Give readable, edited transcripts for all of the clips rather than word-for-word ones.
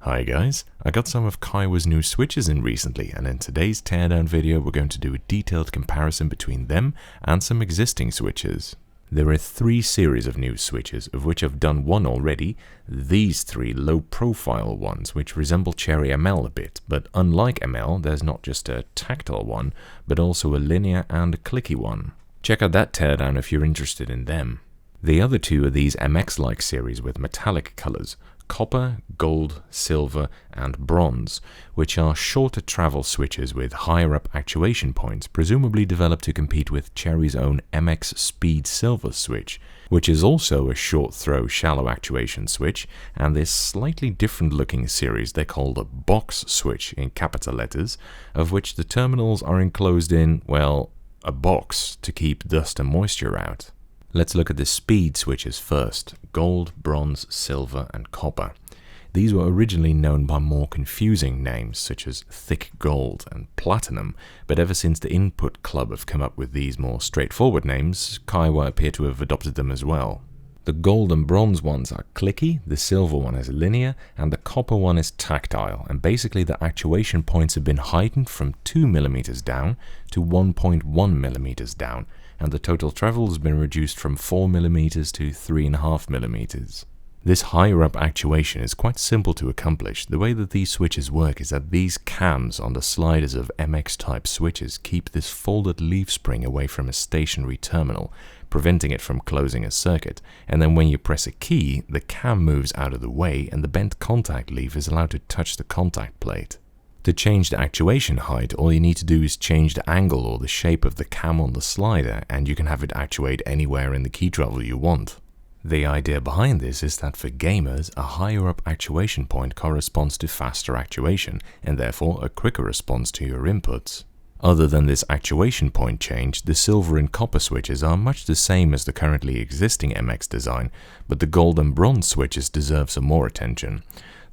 Hi guys, I got some of Kaihua's new switches in recently, and in today's teardown video we're going to do a detailed comparison between them and some existing switches. There are 3 series of new switches, of which I've done one already, these 3 low-profile ones which resemble Cherry ML a bit, but unlike ML there's not just a tactile one, but also a linear and a clicky one. Check out that teardown if you're interested in them. The other 2 are these MX-like series with metallic colours, copper, gold, silver and bronze, which are shorter travel switches with higher up actuation points, presumably developed to compete with Cherry's own MX Speed Silver switch, which is also a short throw shallow actuation switch, and this slightly different looking series they call the box switch in capital letters, of which the terminals are enclosed in, well, a box to keep dust and moisture out. Let's look at the speed switches first: gold, bronze, silver and copper. These were originally known by more confusing names such as thick gold and platinum, but ever since the Input Club have come up with these more straightforward names, Kaihua appear to have adopted them as well. The gold and bronze ones are clicky, the silver one is linear, and the copper one is tactile, and basically the actuation points have been heightened from 2 mm down to 1.1 mm down, and the total travel has been reduced from 4 mm to 3.5 mm. This higher up actuation is quite simple to accomplish. The way that these switches work is that these cams on the sliders of MX type switches keep this folded leaf spring away from a stationary terminal, preventing it from closing a circuit, and then when you press a key, the cam moves out of the way and the bent contact leaf is allowed to touch the contact plate. To change the actuation height, all you need to do is change the angle or the shape of the cam on the slider, and you can have it actuate anywhere in the key travel you want. The idea behind this is that for gamers, a higher up actuation point corresponds to faster actuation, and therefore a quicker response to your inputs. Other than this actuation point change, the silver and copper switches are much the same as the currently existing MX design, but the gold and bronze switches deserve some more attention.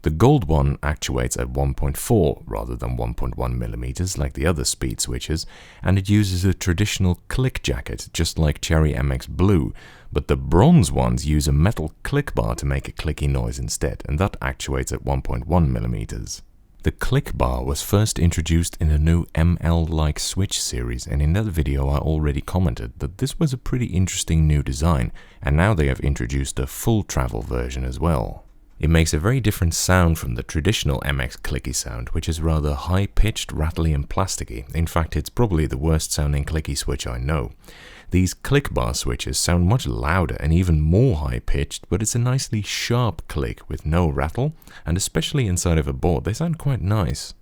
The gold one actuates at 1.4 rather than 1.1 mm like the other speed switches, and it uses a traditional click jacket just like Cherry MX Blue, but the bronze ones use a metal click bar to make a clicky noise instead, and that actuates at 1.1 mm. The click bar was first introduced in a new ML-like switch series, and in that video I already commented that this was a pretty interesting new design, and now they have introduced a full travel version as well. It makes a very different sound from the traditional MX clicky sound, which is rather high-pitched, rattly and plasticky. In fact, it's probably the worst sounding clicky switch I know. These click bar switches sound much louder and even more high-pitched, but it's a nicely sharp click with no rattle, and especially inside of a board, they sound quite nice.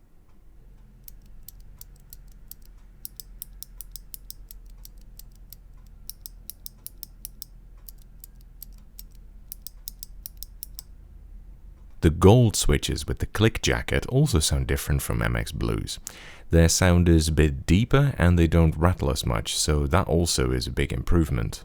The gold switches with the click jacket also sound different from MX Blues. Their sound is a bit deeper and they don't rattle as much, so that also is a big improvement.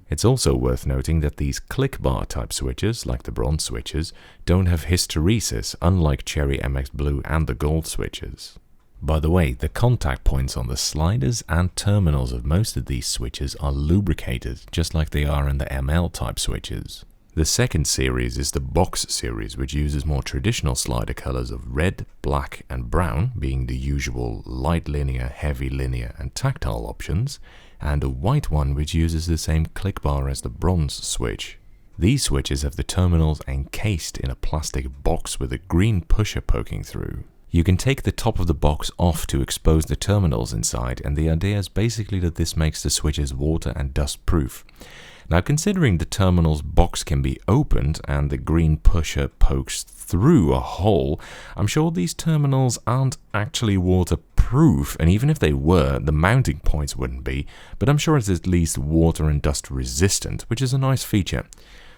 It's also worth noting that these click bar type switches, like the bronze switches, don't have hysteresis, unlike Cherry MX Blue and the gold switches. By the way, the contact points on the sliders and terminals of most of these switches are lubricated, just like they are in the ML type switches. The second series is the box series, which uses more traditional slider colors of red, black and brown, being the usual light linear, heavy linear and tactile options, and a white one which uses the same click bar as the bronze switch. These switches have the terminals encased in a plastic box with a green pusher poking through. You can take the top of the box off to expose the terminals inside, and the idea is basically that this makes the switches water and dust proof. Now, considering the terminal's box can be opened and the green pusher pokes through a hole, I'm sure these terminals aren't actually waterproof, and even if they were, the mounting points wouldn't be, but I'm sure it's at least water and dust resistant, which is a nice feature.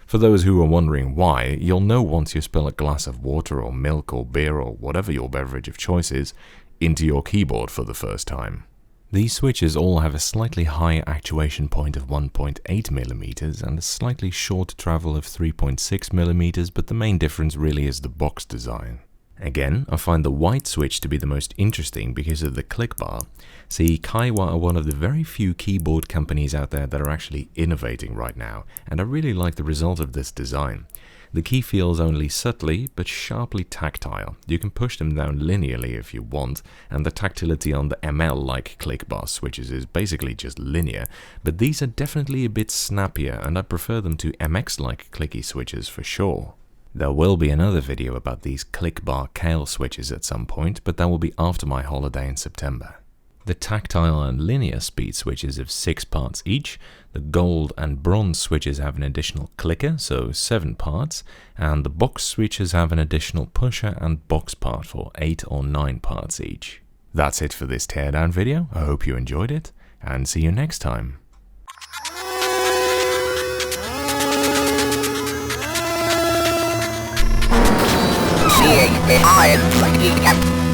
For those who are wondering why, you'll know once you spill a glass of water or milk or beer or whatever your beverage of choice is into your keyboard for the first time. These switches all have a slightly higher actuation point of 1.8mm and a slightly shorter travel of 3.6mm, but the main difference really is the box design. Again, I find the white switch to be the most interesting because of the click bar. See, Kaihua are one of the very few keyboard companies out there that are actually innovating right now, and I really like the result of this design. The key feels only subtly, but sharply tactile. You can push them down linearly if you want, and the tactility on the ML-like click bar switches is basically just linear, but these are definitely a bit snappier, and I prefer them to MX-like clicky switches for sure. There will be another video about these click bar Kailh switches at some point, but that will be after my holiday in September. The tactile and linear speed switches have 6 parts each, the gold and bronze switches have an additional clicker, so 7 parts, and the box switches have an additional pusher and box part for 8 or 9 parts each. That's it for this teardown video. I hope you enjoyed it, and see you next time. Being behind the